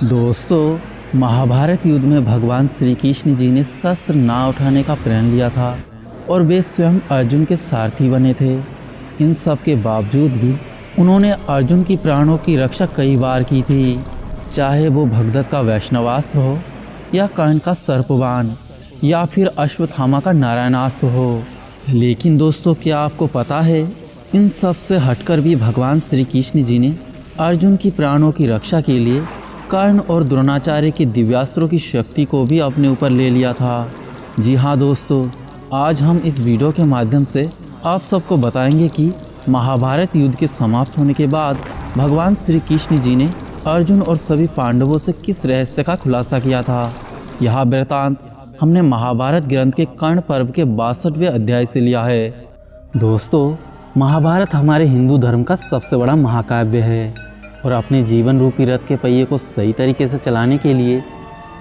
दोस्तों, महाभारत युद्ध में भगवान श्री कृष्ण जी ने शस्त्र ना उठाने का प्रण लिया था और वे स्वयं अर्जुन के सारथी बने थे। इन सब के बावजूद भी उन्होंने अर्जुन की प्राणों की रक्षा कई बार की थी, चाहे वो भगदत्त का वैष्णवास्त्र हो या कर्ण का सर्पबाण या फिर अश्वत्थामा का नारायणास्त्र हो। लेकिन दोस्तों, क्या आपको पता है, इन सब से हटकर भी भगवान श्री कृष्ण जी ने अर्जुन की प्राणों की रक्षा के लिए कर्ण और द्रोणाचार्य के दिव्यास्त्रों की शक्ति को भी अपने ऊपर ले लिया था। जी हाँ दोस्तों, आज हम इस वीडियो के माध्यम से आप सबको बताएंगे कि महाभारत युद्ध के समाप्त होने के बाद भगवान श्री कृष्ण जी ने अर्जुन और सभी पांडवों से किस रहस्य का खुलासा किया था। यह वृत्तांत हमने महाभारत ग्रंथ के कर्ण पर्व के 62वें अध्याय से लिया है। दोस्तों, महाभारत हमारे हिंदू धर्म का सबसे बड़ा महाकाव्य है और अपने जीवन रूपी रथ के पहिए को सही तरीके से चलाने के लिए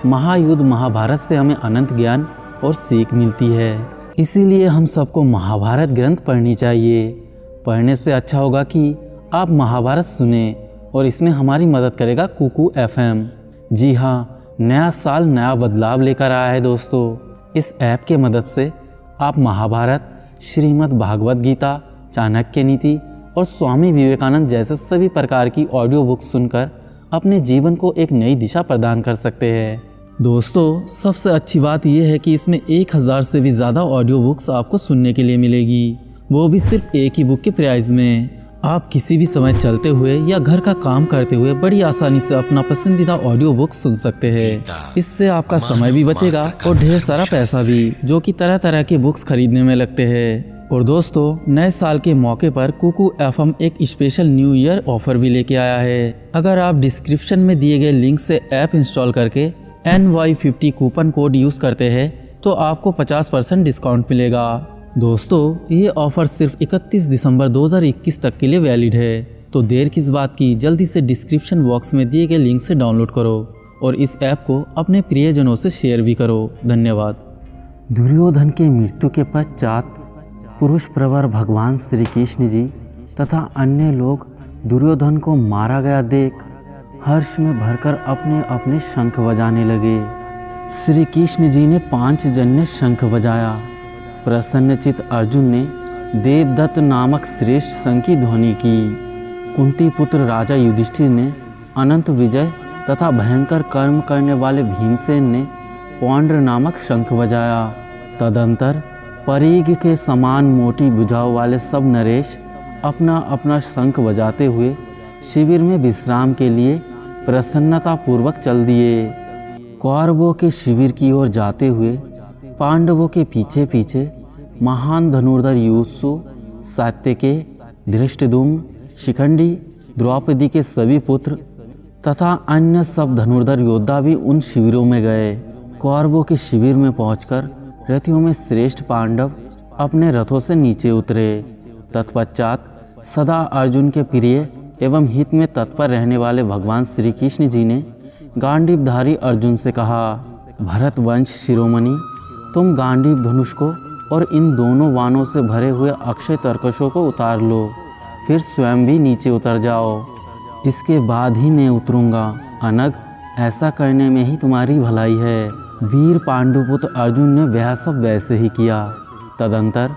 महायुद्ध महाभारत से हमें अनंत ज्ञान और सीख मिलती है। इसीलिए हम सबको महाभारत ग्रंथ पढ़नी चाहिए। पढ़ने से अच्छा होगा कि आप महाभारत सुने और इसमें हमारी मदद करेगा कुकू FM। जी हाँ, नया साल नया बदलाव लेकर आया है दोस्तों। इस ऐप के मदद से आप महाभारत, श्रीमद् भागवत गीता, चाणक्य नीति और स्वामी विवेकानंद जैसे सभी प्रकार की ऑडियो बुक्स सुनकर अपने जीवन को एक नई दिशा प्रदान कर सकते हैं। दोस्तों, सबसे अच्छी बात यह है कि इसमें 1000 से भी ज़्यादा ऑडियो बुक्स आपको सुनने के लिए मिलेगी, वो भी सिर्फ एक ही बुक के प्राइस में। आप किसी भी समय चलते हुए या घर का काम करते हुए बड़ी आसानी से अपना पसंदीदा ऑडियो बुक सुन सकते हैं। इससे आपका समय भी बचेगा और ढेर सारा पैसा भी, जो कि तरह तरह के बुक्स खरीदने में लगते हैं। और दोस्तों, नए साल के मौके पर कुकू FM एक स्पेशल न्यू ईयर ऑफर भी लेके आया है। अगर आप डिस्क्रिप्शन में दिए गए लिंक से ऐप इंस्टॉल करके NY50 कूपन कोड यूज़ करते हैं तो आपको 50% डिस्काउंट मिलेगा। दोस्तों, ये ऑफर सिर्फ 31 दिसंबर 2021 तक के लिए वैलिड है, तो देर किस बात की, जल्दी से डिस्क्रिप्शन बॉक्स में दिए गए लिंक से डाउनलोड करो और इस ऐप को अपने प्रियजनों से शेयर भी करो। धन्यवाद। दुर्योधन के मृत्यु के पश्चात पुरुष प्रवर भगवान श्री कृष्ण जी तथा अन्य लोग दुर्योधन को मारा गया देख हर्ष में भरकर अपने अपने शंख बजाने लगे। श्री कृष्ण जी ने 5 जन्य शंख बजाया। प्रसन्नचित अर्जुन ने देवदत्त नामक श्रेष्ठ शंख की ध्वनि की। कुंती पुत्र राजा युधिष्ठिर ने अनंत विजय तथा भयंकर कर्म करने वाले भीमसेन ने पौंड्र नामक शंख बजाया। तदंतर परीघ के समान मोटी भुजाओं वाले सब नरेश अपना अपना शंख बजाते हुए शिविर में विश्राम के लिए प्रसन्नता पूर्वक चल दिए। कौरवों के शिविर की ओर जाते हुए पांडवों के पीछे पीछे महान धनुर्धर युयुत्सु, सात्यकी, धृष्टद्युम्न, शिखंडी, द्रौपदी के सभी पुत्र तथा अन्य सब धनुर्धर योद्धा भी उन शिविरों में गए। कौरवों के शिविर में पहुंचकर रथियों में श्रेष्ठ पांडव अपने रथों से नीचे उतरे। तत्पश्चात सदा अर्जुन के प्रिय एवं हित में तत्पर रहने वाले भगवान श्री कृष्ण जी ने गांडीवधारी अर्जुन से कहा, भरत वंश शिरोमणि, तुम गांडीव धनुष को और इन दोनों वाणों से भरे हुए अक्षय तरकशों को उतार लो, फिर स्वयं भी नीचे उतर जाओ। इसके बाद ही मैं उतरूंगा। अनग, ऐसा करने में ही तुम्हारी भलाई है। वीर पांडुपुत्र अर्जुन ने वह सब वैसे ही किया। तदंतर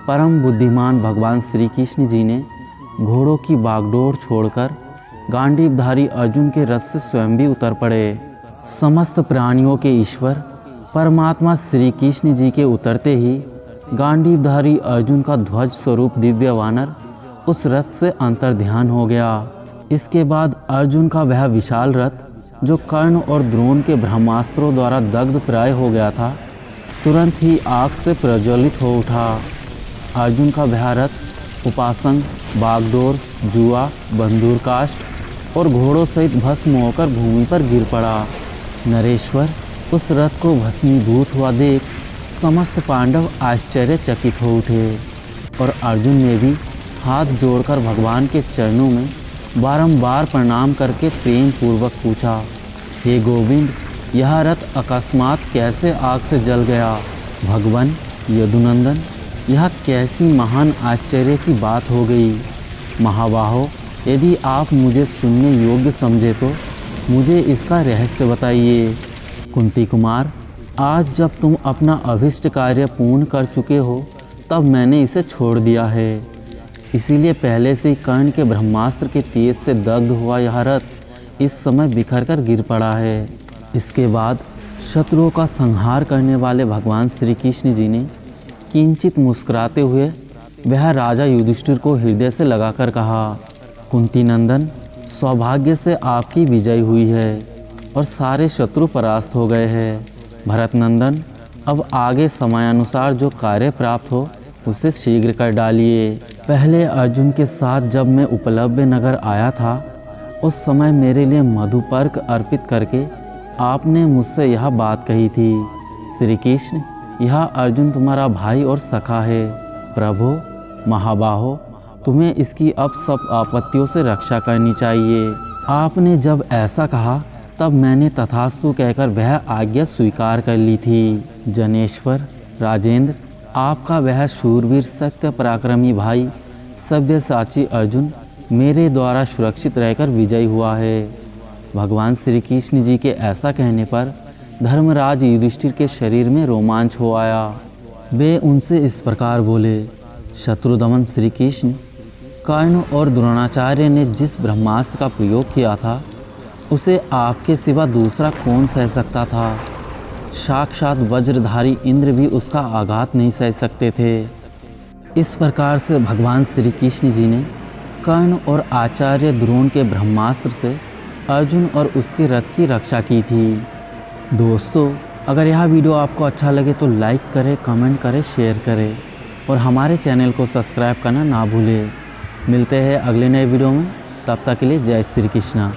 परम बुद्धिमान भगवान श्री कृष्ण जी ने घोड़ों की बागडोर छोड़कर गांडीवधारी अर्जुन के रथ से स्वयं भी उतर पड़े। समस्त प्राणियों के ईश्वर परमात्मा श्री कृष्ण जी के उतरते ही गांडीवधारी अर्जुन का ध्वज स्वरूप दिव्य वानर उस रथ से अंतर्ध्यान हो गया। इसके बाद अर्जुन का वह विशाल रथ, जो कर्ण और द्रोण के ब्रह्मास्त्रों द्वारा दग्ध प्राय हो गया था, तुरंत ही आग से प्रज्वलित हो उठा। अर्जुन का वह रथ उपासंग, बागडोर, जुआ, बंदूरकाष्ठ और घोड़ों सहित भस्म होकर भूमि पर गिर पड़ा। नरेश्वर, उस रथ को भस्मीभूत हुआ देख समस्त पांडव आश्चर्यचकित हो उठे और अर्जुन ने भी हाथ जोड़कर भगवान के चरणों में बारंबार प्रणाम करके प्रेम पूर्वक पूछा, हे गोविंद, यह रथ अकस्मात कैसे आग से जल गया? भगवान यदुनंदन, यह कैसी महान आश्चर्य की बात हो गई। महाबाहो, यदि आप मुझे सुनने योग्य समझे तो मुझे इसका रहस्य बताइए। कुंती कुमार, आज जब तुम अपना अभिष्ट कार्य पूर्ण कर चुके हो तब मैंने इसे छोड़ दिया है। इसीलिए पहले से ही कर्ण के ब्रह्मास्त्र के तेज से दग्ध हुआ यह रथ इस समय बिखर कर गिर पड़ा है। इसके बाद शत्रुओं का संहार करने वाले भगवान श्री कृष्ण जी ने किंचित मुस्कुराते हुए वह राजा युधिष्ठिर को हृदय से लगाकर कहा, कुंती नंदन, सौभाग्य से आपकी विजय हुई है और सारे शत्रु परास्त हो गए हैं। भरत नंदन, अब आगे समयानुसार जो कार्य प्राप्त हो उसे शीघ्र कर डालिए। पहले अर्जुन के साथ जब मैं उपलब्ध नगर आया था उस समय मेरे लिए मधुपर्क अर्पित करके आपने मुझसे यह बात कही थी, श्री कृष्ण, यह अर्जुन तुम्हारा भाई और सखा है। प्रभु महाबाहो, तुम्हें इसकी अब सब आपत्तियों से रक्षा करनी चाहिए। आपने जब ऐसा कहा तब मैंने तथास्तु कहकर वह आज्ञा स्वीकार कर ली थी। जनेश्वर, राजेंद्र, आपका वह शूरवीर सत्य पराक्रमी भाई सव्यसाची अर्जुन मेरे द्वारा सुरक्षित रहकर विजयी हुआ है। भगवान श्री कृष्ण जी के ऐसा कहने पर धर्मराज युधिष्ठिर के शरीर में रोमांच हो आया। वे उनसे इस प्रकार बोले, शत्रुदमन श्री कृष्ण, कर्ण और द्रोणाचार्य ने जिस ब्रह्मास्त्र का प्रयोग किया था उसे आपके सिवा दूसरा कौन सह सकता था। साक्षात वज्रधारी इंद्र भी उसका आघात नहीं सह सकते थे। इस प्रकार से भगवान श्री कृष्ण जी ने कर्ण और आचार्य द्रोण के ब्रह्मास्त्र से अर्जुन और उसके रथ की रक्षा की थी। दोस्तों, अगर यह वीडियो आपको अच्छा लगे तो लाइक करें, कमेंट करें, शेयर करें और हमारे चैनल को सब्सक्राइब करना ना भूलें। मिलते हैं अगले नए वीडियो में, तब तक के लिए जय श्री कृष्णा।